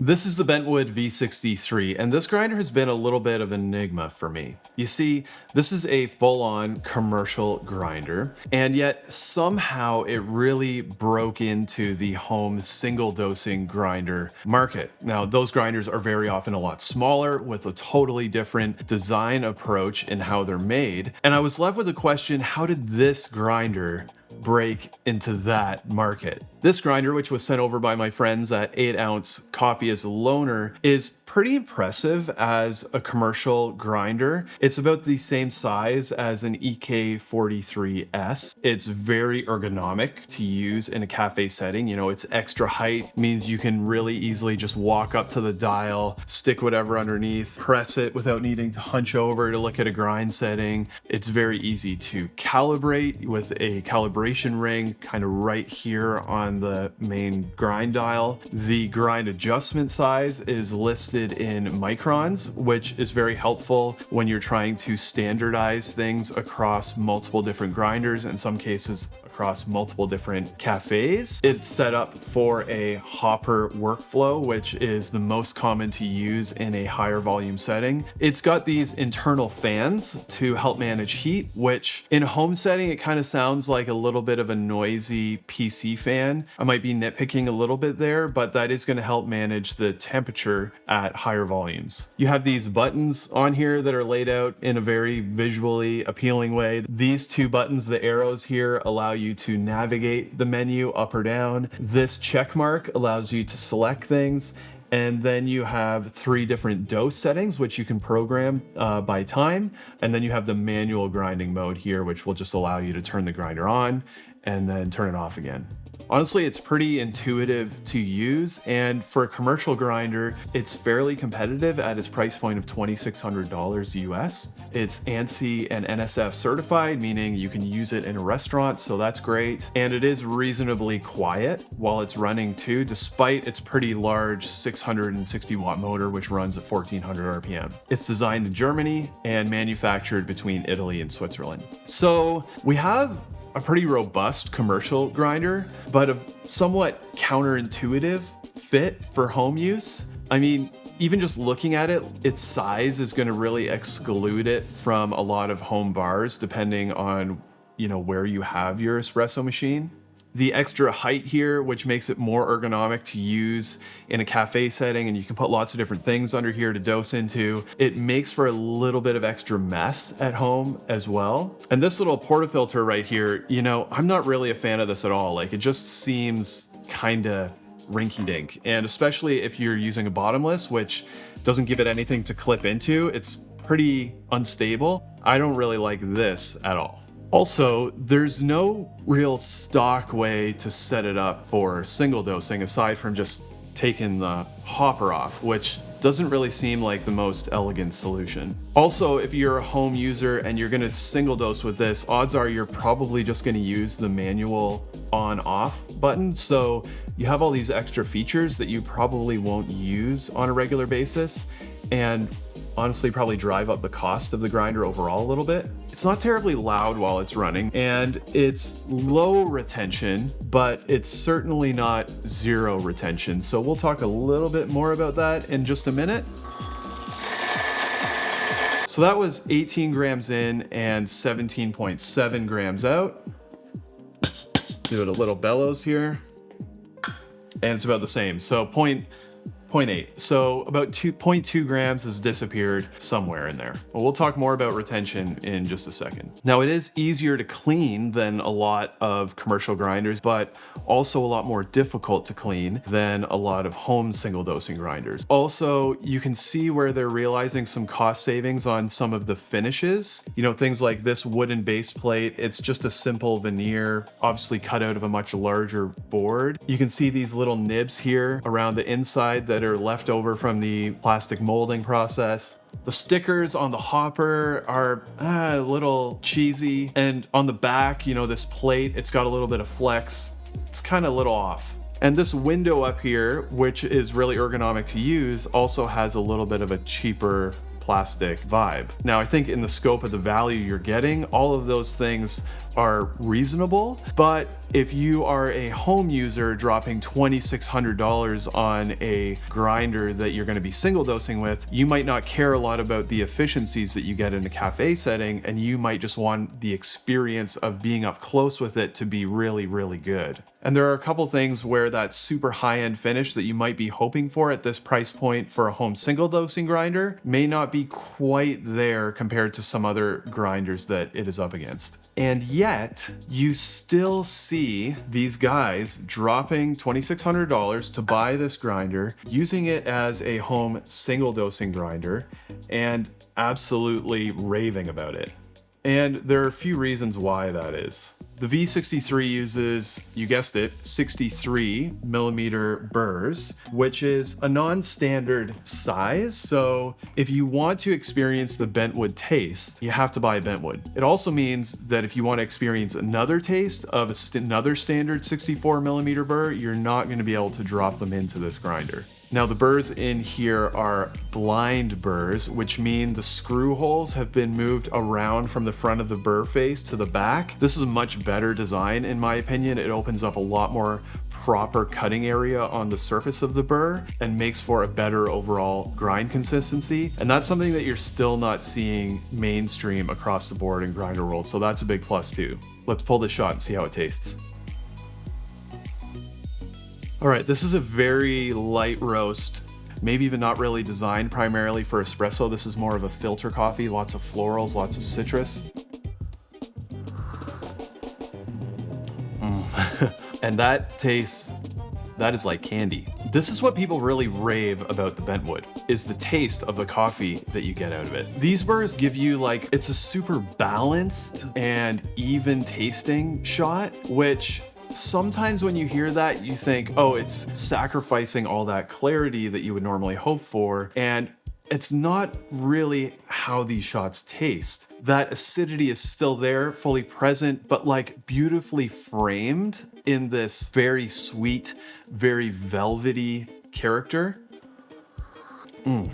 This is the Bentwood V63, and this grinder has been a little bit of an enigma for me. You see, this is a full-on commercial grinder, and yet somehow it really broke into the home single dosing grinder market. Now, those grinders are very often a lot smaller with a totally different design approach in how they're made. And I was left with the question, how did this grinder break into that market? This grinder, which was sent over by my friends at 8-ounce Coffee as a Loaner, is pretty impressive as a commercial grinder. It's about the same size as an EK43S. It's very ergonomic to use in a cafe setting. You know, its extra height means you can really easily just walk up to the dial, stick whatever underneath, press it without needing to hunch over to look at a grind setting. It's very easy to calibrate with a calibration ring kind of right here on the main grind dial. The grind adjustment size is listed in microns, which is very helpful when you're trying to standardize things across multiple different grinders, in some cases across multiple different cafes. It's set up for a hopper workflow, which is the most common to use in a higher volume setting. It's got these internal fans to help manage heat, which in a home setting, it kind of sounds like a little bit of a noisy PC fan. I might be nitpicking a little bit there, but that is going to help manage the temperature at higher volumes. You have these buttons on here that are laid out in a very visually appealing way. These two buttons, the arrows here, allow you to navigate the menu up or down. This check mark allows you to select things. And then you have 3 different dose settings, which you can program by time. And then you have the manual grinding mode here, which will just allow you to turn the grinder on and then turn it off again. Honestly, it's pretty intuitive to use, and for a commercial grinder, it's fairly competitive at its price point of $2,600 US. It's ANSI and NSF certified, meaning you can use it in a restaurant, so that's great. And it is reasonably quiet while it's running too, despite its pretty large 660 watt motor, which runs at 1400 RPM. It's designed in Germany and manufactured between Italy and Switzerland. So we have a pretty robust commercial grinder, but a somewhat counterintuitive fit for home use. I mean, even just looking at it, its size is going to really exclude it from a lot of home bars, depending on, you know, where you have your espresso machine. The extra height here, which makes it more ergonomic to use in a cafe setting, and you can put lots of different things under here to dose into. It makes for a little bit of extra mess at home as well. And this little portafilter right here, you know, I'm not really a fan of this at all. Like, it just seems kind of rinky-dink. And especially if you're using a bottomless, which doesn't give it anything to clip into, it's pretty unstable. I don't really like this at all. Also, there's no real stock way to set it up for single dosing aside from just taking the hopper off, which doesn't really seem like the most elegant solution. Also, if you're a home user and you're gonna single dose with this, odds are you're probably just gonna use the manual on-off button. So you have all these extra features that you probably won't use on a regular basis, and honestly probably drive up the cost of the grinder overall a little bit. It's not terribly loud while it's running, and it's low retention, but it's certainly not zero retention. So we'll talk a little bit more about that in just a minute. So that was 18 grams in and 17.7 grams out. Do it a little bellows here. And it's about the same. So 0.8. So about 2.2 grams has disappeared somewhere in there. Well, we'll talk more about retention in just a second. Now, it is easier to clean than a lot of commercial grinders, but also a lot more difficult to clean than a lot of home single dosing grinders. Also, you can see where they're realizing some cost savings on some of the finishes. You know, things like this wooden base plate, it's just a simple veneer, obviously cut out of a much larger board. You can see these little nibs here around the inside that are left over from the plastic molding process. The stickers on the hopper are a little cheesy. And on the back, you know, this plate, it's got a little bit of flex. It's kind of a little off. And this window up here, which is really ergonomic to use, also has a little bit of a cheaper plastic vibe. Now, I think in the scope of the value you're getting, all of those things are reasonable, but if you are a home user dropping $2,600 on a grinder that you're going to be single dosing with, you might not care a lot about the efficiencies that you get in a cafe setting, and you might just want the experience of being up close with it to be really, really good. And there are a couple things where that super high-end finish that you might be hoping for at this price point for a home single dosing grinder may not be quite there compared to some other grinders that it is up against. And yet, you still see these guys dropping $2,600 to buy this grinder, using it as a home single dosing grinder, and absolutely raving about it. And there are a few reasons why that is. The V63 uses, you guessed it, 63 millimeter burrs, which is a non-standard size. So if you want to experience the Bentwood taste, you have to buy a Bentwood. It also means that if you want to experience another taste of another standard 64 millimeter burr, you're not going to be able to drop them into this grinder. Now the burrs in here are blind burrs, which mean the screw holes have been moved around from the front of the burr face to the back. This is a much better design in my opinion. It opens up a lot more proper cutting area on the surface of the burr and makes for a better overall grind consistency. And that's something that you're still not seeing mainstream across the board in grinder world. So that's a big plus too. Let's pull this shot and see how it tastes. All right, this is a very light roast, maybe even not really designed primarily for espresso. This is more of a filter coffee, lots of florals, lots of citrus. And that is like candy. This is what people really rave about the Bentwood, is the taste of the coffee that you get out of it. These burrs give you like, it's a super balanced and even tasting shot, which sometimes when you hear that, you think, oh, it's sacrificing all that clarity that you would normally hope for. And it's not really how these shots taste. That acidity is still there, fully present, but like beautifully framed in this very sweet, very velvety character. And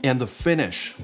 the finish.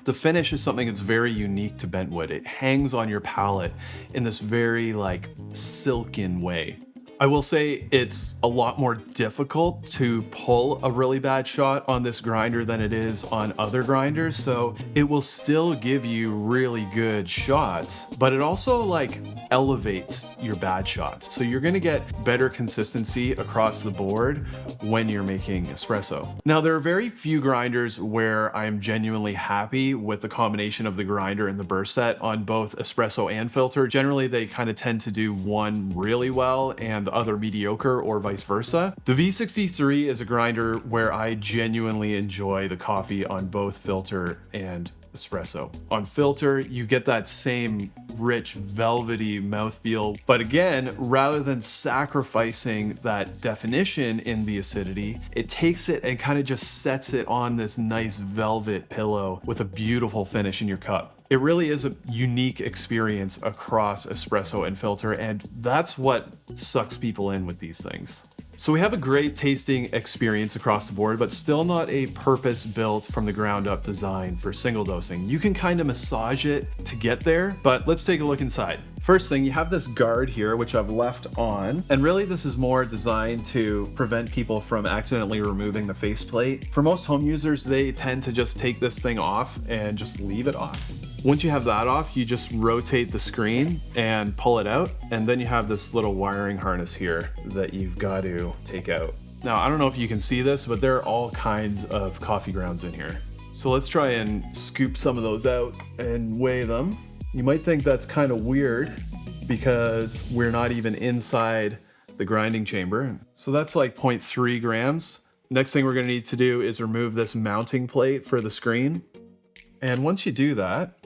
The finish is something that's very unique to Bentwood. It hangs on your palate in this very like silken way. I will say it's a lot more difficult to pull a really bad shot on this grinder than it is on other grinders. So it will still give you really good shots, but it also like elevates your bad shots. So you're gonna get better consistency across the board when you're making espresso. Now, there are very few grinders where I am genuinely happy with the combination of the grinder and the burr set on both espresso and filter. Generally, they kind of tend to do one really well and the other mediocre, or vice versa. The V63 is a grinder where I genuinely enjoy the coffee on both filter and espresso. On filter, you get that same rich, velvety mouthfeel, but again, rather than sacrificing that definition in the acidity, it takes it and kind of just sets it on this nice velvet pillow with a beautiful finish in your cup. It really is a unique experience across espresso and filter, and that's what sucks people in with these things. So we have a great tasting experience across the board, but still not a purpose-built from the ground up design for single dosing. You can kind of massage it to get there, but let's take a look inside. First thing, you have this guard here, which I've left on, and really this is more designed to prevent people from accidentally removing the faceplate. For most home users, they tend to just take this thing off and just leave it off. Once you have that off, you just rotate the screen and pull it out, and then you have this little wiring harness here that you've got to take out. Now, I don't know if you can see this, but there are all kinds of coffee grounds in here. So let's try and scoop some of those out and weigh them. You might think that's kind of weird because we're not even inside the grinding chamber. So that's like 0.3 grams. Next thing we're gonna need to do is remove this mounting plate for the screen. And once you do that,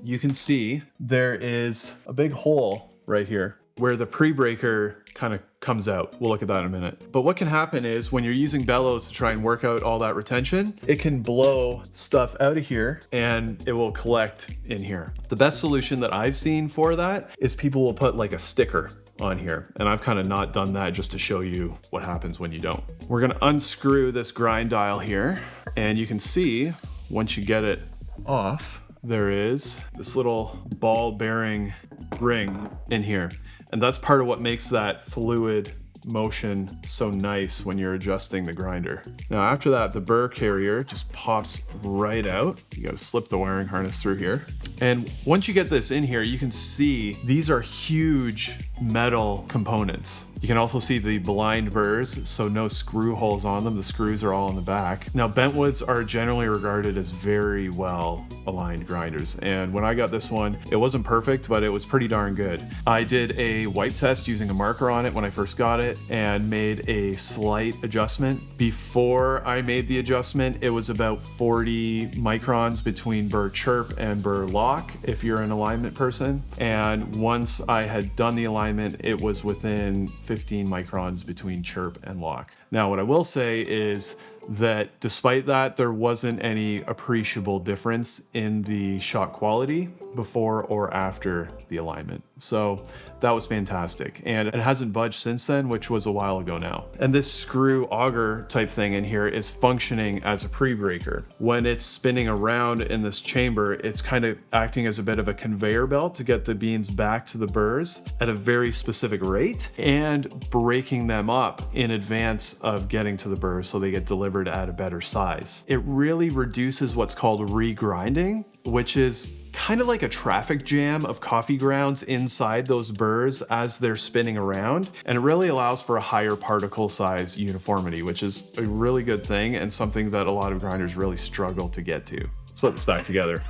you can see there is a big hole right here where the Prebreaker kind of comes out. We'll look at that in a minute. But what can happen is when you're using bellows to try and work out all that retention, it can blow stuff out of here and it will collect in here. The best solution that I've seen for that is people will put like a sticker on here. And I've kind of not done that just to show you what happens when you don't. We're gonna unscrew this grind dial here and you can see once you get it off, there is this little ball bearing ring in here. And that's part of what makes that fluid motion so nice when you're adjusting the grinder. Now after that, the burr carrier just pops right out. You gotta slip the wiring harness through here. And once you get this in here, you can see these are huge metal components. You can also see the blind burrs, so no screw holes on them. The screws are all in the back. Now, Bentwoods are generally regarded as very well aligned grinders. And when I got this one, it wasn't perfect, but it was pretty darn good. I did a wipe test using a marker on it when I first got it and made a slight adjustment. Before I made the adjustment, it was about 40 microns between burr chirp and burr lock, if you're an alignment person. And once I had done the alignment, it was within 15 microns between chirp and lock. Now, what I will say is that despite that, there wasn't any appreciable difference in the shot quality before or after the alignment. So that was fantastic. And it hasn't budged since then, which was a while ago now. And this screw auger type thing in here is functioning as a pre-breaker. When it's spinning around in this chamber, it's kind of acting as a bit of a conveyor belt to get the beans back to the burrs at a very specific rate and breaking them up in advance of getting to the burrs so they get delivered at a better size. It really reduces what's called regrinding, which is kind of like a traffic jam of coffee grounds inside those burrs as they're spinning around. And it really allows for a higher particle size uniformity, which is a really good thing and something that a lot of grinders really struggle to get to. Let's put this back together.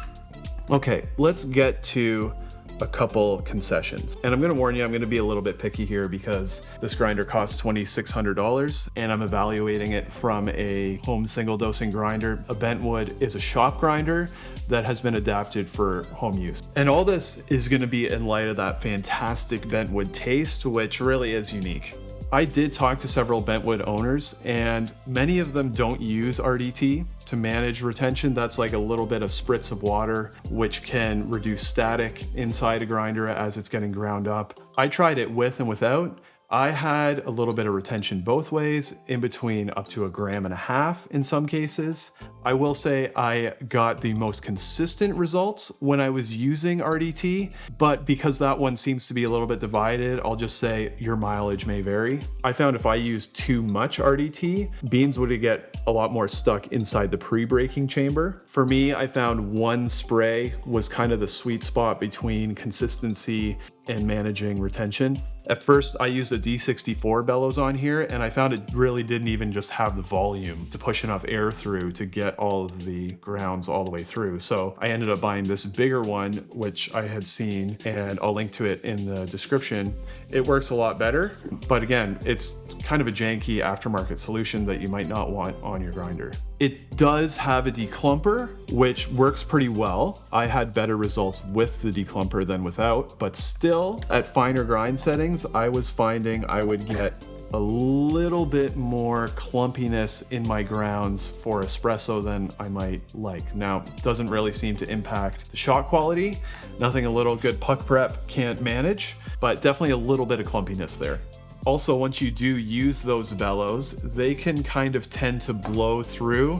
Okay, let's get to a couple concessions. And I'm gonna warn you, I'm gonna be a little bit picky here because this grinder costs $2,600 and I'm evaluating it from a home single dosing grinder. A Bentwood is a shop grinder that has been adapted for home use. And all this is gonna be in light of that fantastic Bentwood taste, which really is unique. I did talk to several Bentwood owners and many of them don't use RDT to manage retention. That's like a little bit of spritz of water, which can reduce static inside a grinder as it's getting ground up. I tried it with and without. I had a little bit of retention both ways, in between up to 1.5 grams in some cases. I will say I got the most consistent results when I was using RDT, but because that one seems to be a little bit divided, I'll just say your mileage may vary. I found if I used too much RDT, beans would get a lot more stuck inside the pre-breaking chamber. For me, I found one spray was kind of the sweet spot between consistency and managing retention. At first, I used a D64 bellows on here and I found it really didn't even just have the volume to push enough air through to get all of the grounds all the way through. So I ended up buying this bigger one, which I had seen, and I'll link to it in the description. It works a lot better, but again, it's kind of a janky aftermarket solution that you might not want on your grinder. It does have a declumper, which works pretty well. I had better results with the declumper than without, but still at finer grind settings, I was finding I would get a little bit more clumpiness in my grounds for espresso than I might like. Now, doesn't really seem to impact the shot quality. Nothing a little good puck prep can't manage, but definitely a little bit of clumpiness there. Also, once you do use those bellows, they can kind of tend to blow through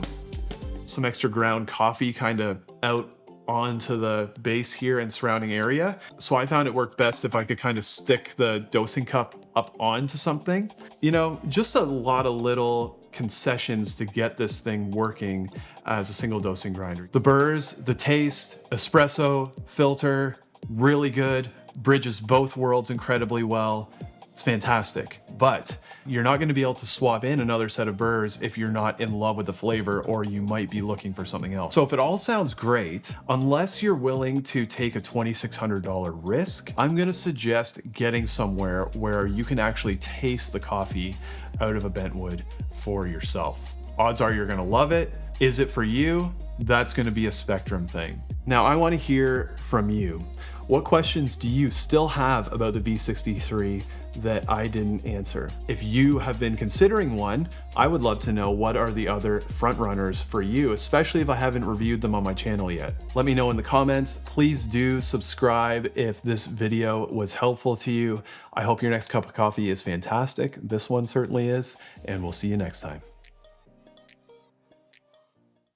some extra ground coffee kind of out onto the base here and surrounding area. So I found it worked best if I could kind of stick the dosing cup up onto something. You know, just a lot of little concessions to get this thing working as a single dosing grinder. The burrs, the taste, espresso, filter, really good, bridges both worlds incredibly well. It's fantastic, but you're not going to be able to swap in another set of burrs if you're not in love with the flavor, or you might be looking for something else. So if it all sounds great, unless you're willing to take a $2,600 risk, I'm going to suggest getting somewhere where you can actually taste the coffee out of a Bentwood for yourself. Odds are you're going to love it. Is it for you? That's going to be a spectrum thing. Now, I want to hear from you. What questions do you still have about the V63 that I didn't answer? If you have been considering one, I would love to know what are the other front runners for you, especially if I haven't reviewed them on my channel yet. Let me know in the comments. Please do subscribe if this video was helpful to you. I hope your next cup of coffee is fantastic. This one certainly is, and we'll see you next time.